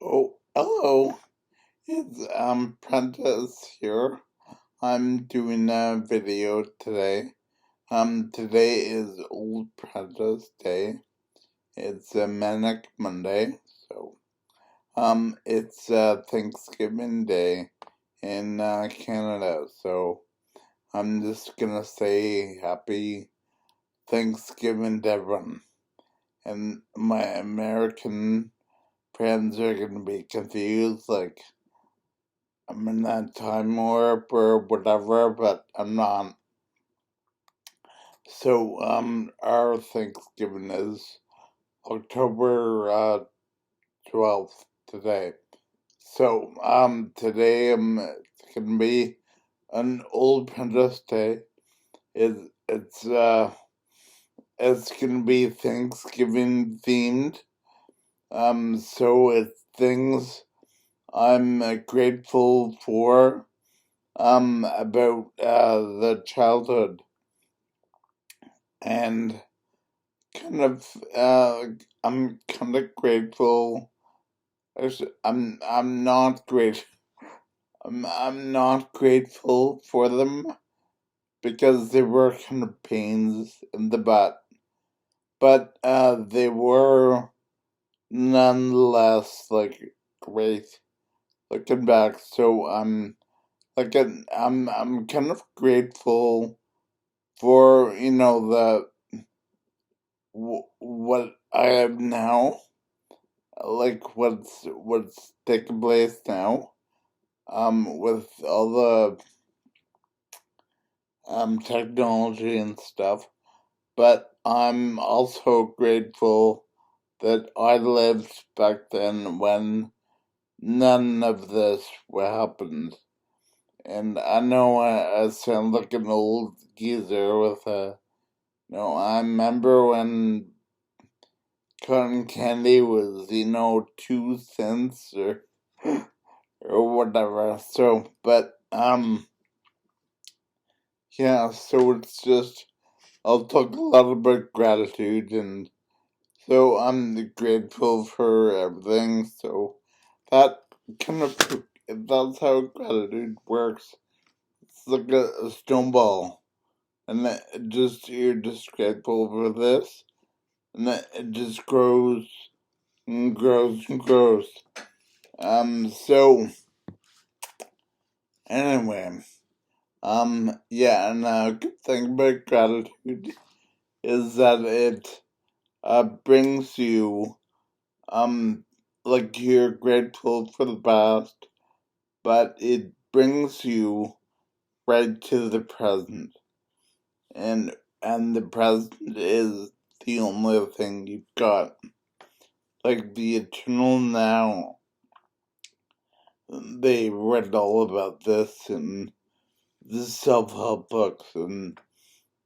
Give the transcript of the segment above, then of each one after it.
Oh, hello. It's Prentice here. I'm doing a video today. Today is Old Prentis Day. It's a Manic Monday, so it's Thanksgiving Day in Canada. So I'm just gonna say Happy Thanksgiving to everyone. And my American friends are gonna be confused, like I'm in that time warp or whatever, but I'm not. So, our Thanksgiving is October 12th today. So, today it's gonna be an Old Prentis Day. It, it's, uh, it's gonna be Thanksgiving themed. So it's things I'm grateful for, about, the childhood. And kind of I'm kind of grateful. I'm not great. I'm not grateful for them because they were kind of pains in the butt, but they were nonetheless like great looking back. So I'm kind of grateful for the what I have now, like what's taking place now, with all the technology and stuff. But I'm also grateful that I lived back then when none of this happened. And I know I sound like an old geezer with I remember when cotton candy was 2 cents or whatever. So, but yeah. So it's just I'll talk a lot about gratitude, and so I'm grateful for everything. So that kind of that's how gratitude works. It's like a snowball, and you're just grateful for this, and then it just grows and grows and grows. So anyway, yeah, and a good thing about gratitude is that it brings you, like you're grateful for the past, but it brings you right to the present, and the present is the only thing you've got, like the eternal now. They read all about this in the self-help books, and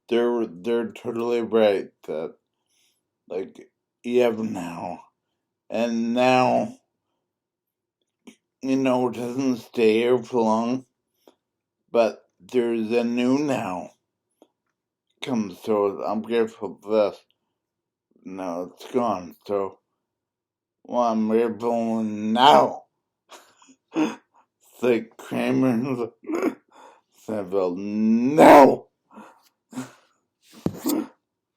they're totally right that, like, you have now, and now doesn't stay here for long, but there's a new now comes, so I'm grateful for this. No, it's gone, so I'm grateful now. It's like Kramer's Seinfeld. No!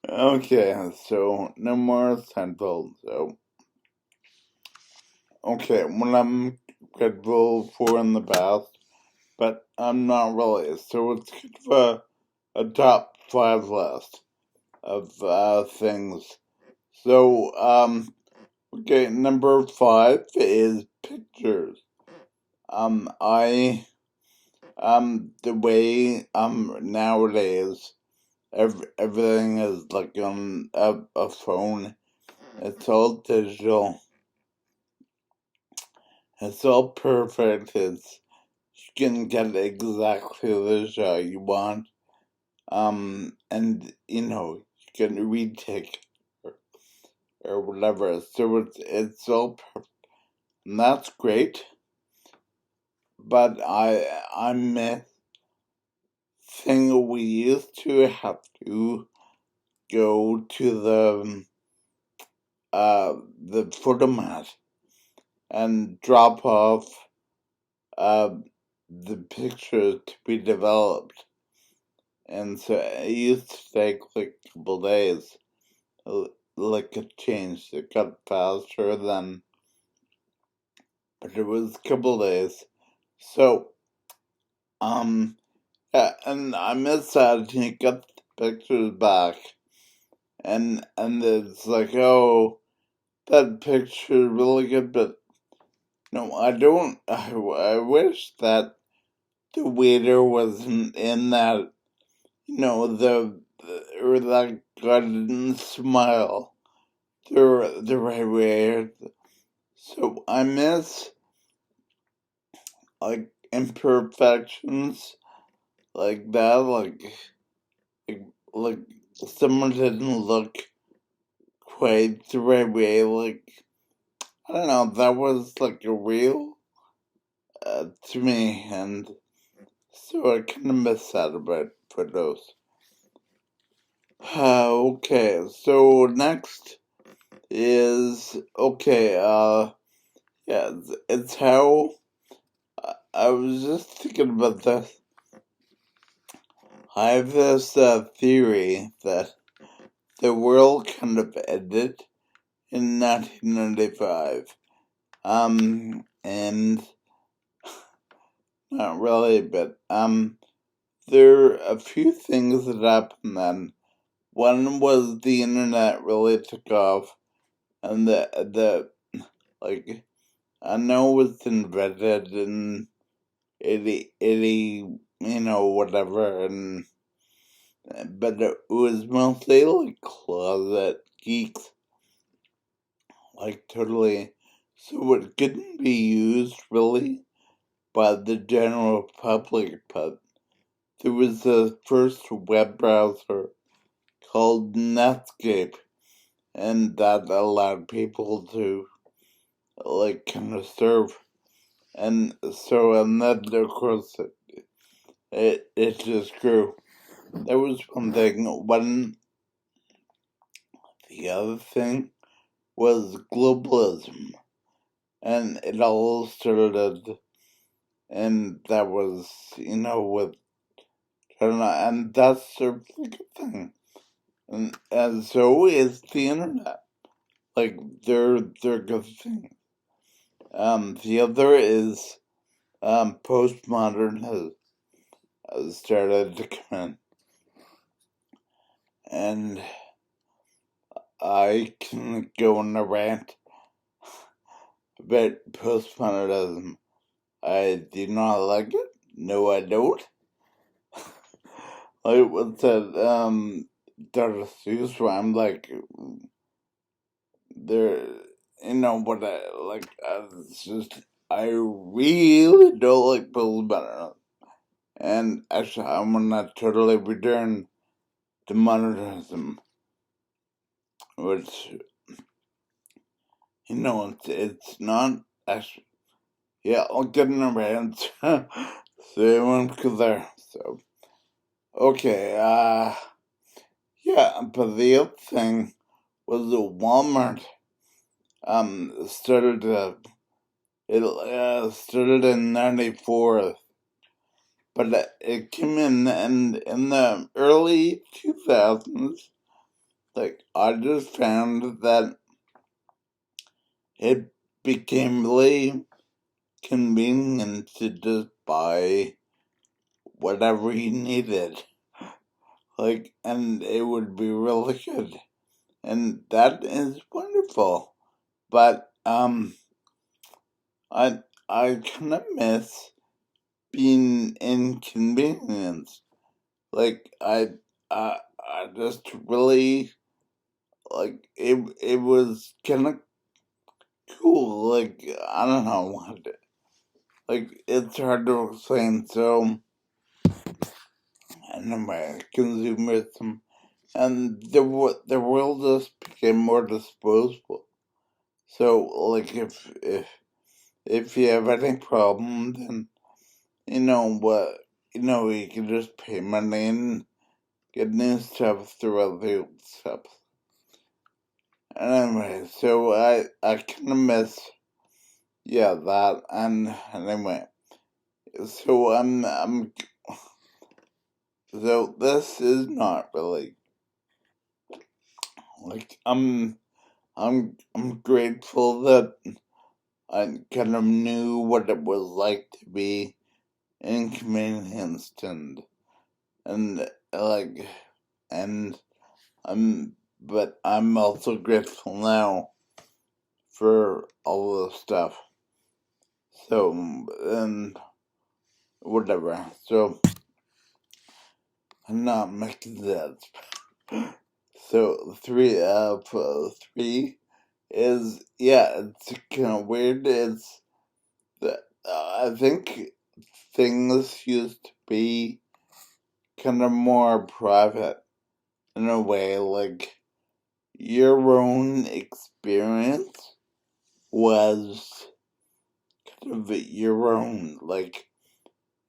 Okay, so no more Seinfeld, so okay, what I'm grateful for in the past, but I'm not really. So it's kind of a top 5 list of things. So, okay, number 5 is pictures. I the way nowadays everything is like on a phone. It's all digital. It's all perfect. You can get exactly the shot you want. And you can retake or whatever. So it's all perfect, and that's great. But I miss thing we used to have to go to the photomat and drop off the picture to be developed. And so it used to take like a couple days. Like it changed. It got faster then, but it was a couple days. So, yeah, and I miss that. You got the pictures back, and it's like, oh, that picture is really good, but no, I don't. I wish that the waiter wasn't in that, or that guy didn't smile the right way. So I miss like imperfections like that, like, like someone didn't look quite the right way. Like, I don't know, that was like a real to me, and so I kind of miss that about photos. Okay, so next is yeah, it's how I was just thinking about this. I have this theory that the world kind of ended in 1995. And not really, but there are a few things that happened then. One was the internet really took off, and the like I know it was invented in 80, whatever, and but it was mostly like closet geeks, like totally. So it couldn't be used really by the general public, but there was the first web browser called Netscape, and that allowed people to like kind of surf, and then of course it just grew. That was one thing. The other thing was globalism, and it all started, and that was with China, and that's a really good thing. And so is the internet. Like they're good things. The other is postmodern has started to come in, and I can go on a rant about postmodernism. I do not like it. No, I don't. Like what's that? Dr. Seuss rhyme, like there, what I like. It's just I really don't like postmodernism. And actually, I'm gonna totally return to modernism, which it's not actually. Yeah, I'll get in a rant. So everyone go there. So okay, yeah, but the other thing was that Walmart started started in '94, but it came in the early 2000s. Like I just found that it became really convenient to just buy whatever you needed. Like, and it would be really good. And that is wonderful. But, I, I kind of miss being inconvenienced. Like, I just really, like, it was kind of cool. Like, I don't know what, like, it's hard to explain. So, anyway, consumerism, and the world just became more disposable. So, like, if you have any problem, then you know what, you can just pay money and get new stuff throughout the old stuff. Anyway, so I kind of miss, yeah, that, and anyway, so so this is not really, like, I'm grateful that I kind of knew what it was like to be inconvenienced, and like, and but I'm also grateful now for all this stuff. So, and whatever. So, I'm not making that. So, three is, yeah, it's kind of weird. It's that I think things used to be kind of more private in a way, like your own experience was kind of your own. Like,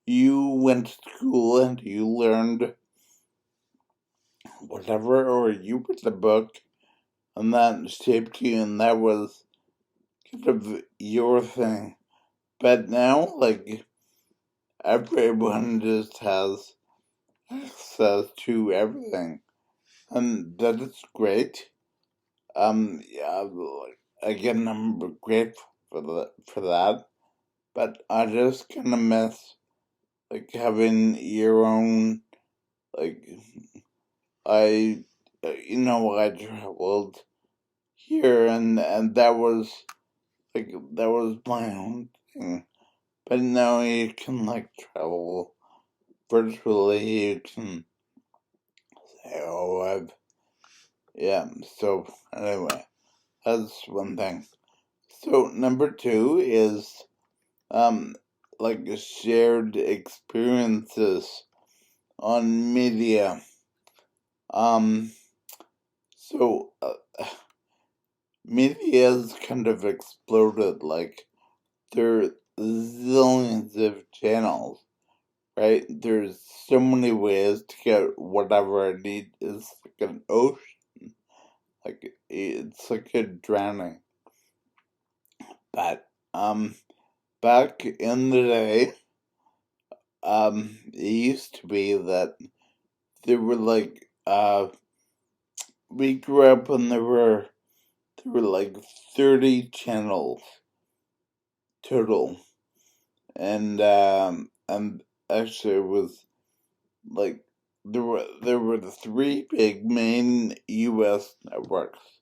you went to school and you learned whatever, or you read a book and that shaped you, and that was kind of your thing. But now, like, everyone just has access to everything, and that is great. Yeah, like, again, I'm grateful for that, but I just kind of miss, like, having your own, like, I, I traveled here, and that was, like, that was my own thing. But now you can, like, travel virtually. You can say, oh, yeah. So anyway, that's one thing. So number two is, um, like, shared experiences on media. Um, so media has kind of exploded. Like, there are zillions of channels, right? There's so many ways to get whatever I need. It's like an ocean. Like, it's like a drowning. But back in the day, it used to be that there were, like, we grew up and there were like 30 channels total, and actually it was like there were the three big main U.S. networks,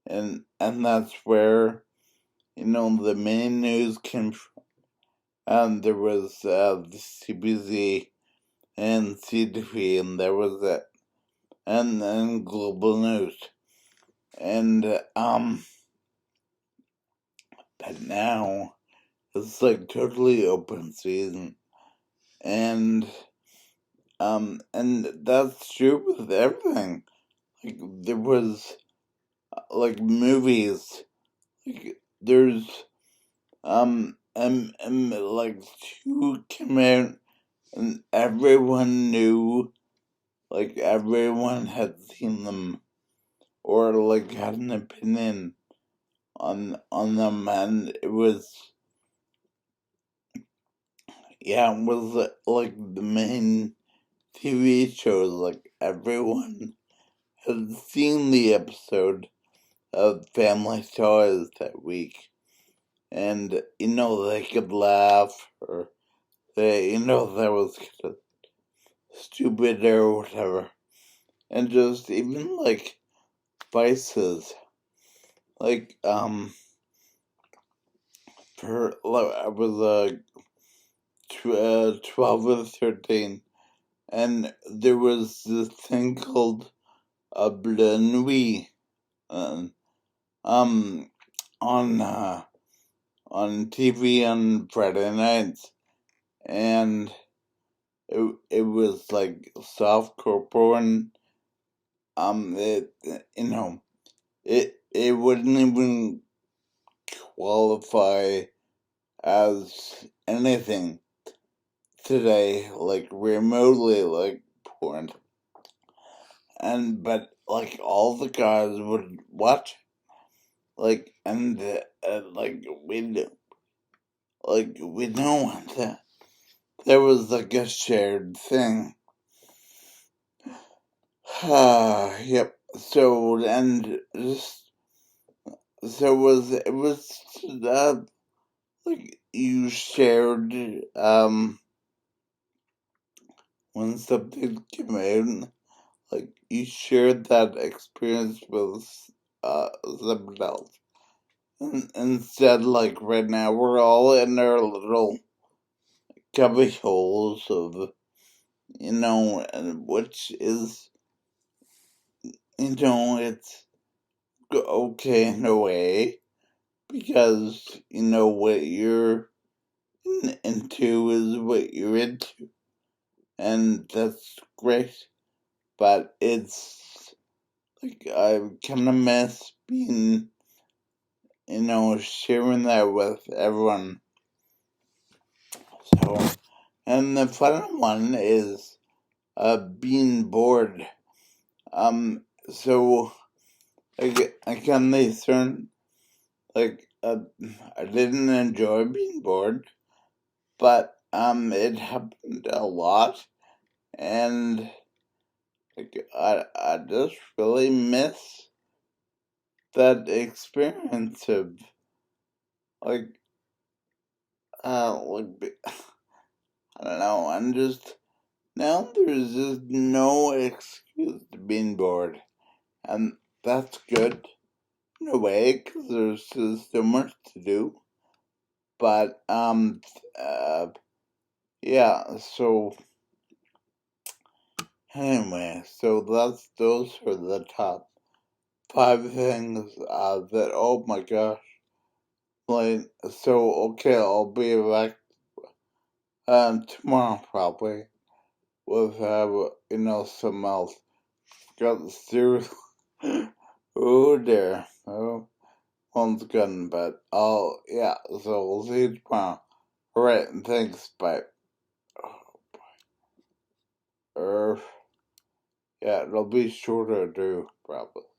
and that's where, the main news came from. And there was the CBC and CTV, and there was it, and then global news, and but now it's like totally open season, and and that's true with everything. Like, there was, like, movies, like, there's and like, two came out, and everyone knew, like, everyone had seen them, or, like, had an opinion on them, and it was, yeah, it was like the main TV shows. Like, everyone had seen the episode of Family Ties that week, and they could laugh, or that was kind of stupid or whatever, and just even, like, vices, like, for, like, I was 12 or 13, and there was this thing called a Bleu Nuit, uh, um, on TV on Friday nights, and it was like softcore porn. It it wouldn't even qualify as anything today, like, remotely like porn, but, like, all the guys would watch, like, and like, we like, we know that there was, like, a shared thing. Yep. So, and just, so it was, like, you shared, when something came out, like, you shared that experience with, someone else. Instead, like, right now, we're all in our little cubby holes of, and which is, it's okay in a way, because, what you're into is what you're into, and that's great, but it's, like, I kind of miss being, sharing that with everyone. So, and the final one is, being bored. So, again, they certain, like, I didn't enjoy being bored, but, it happened a lot, and, like, I just really miss that experience of, like, I don't know, I'm just, now there's just no excuse to being bored, and that's good in a way, because there's just so much to do, but, yeah, so, anyway, so those are the top 5 things, that, oh my gosh, like, so, okay, I'll be back, tomorrow probably, with, some else. Got the serious, oh dear, oh, one's gone, but, yeah, so we'll see you tomorrow. Alright, thanks, bye. Yeah, it'll be shorter too, probably.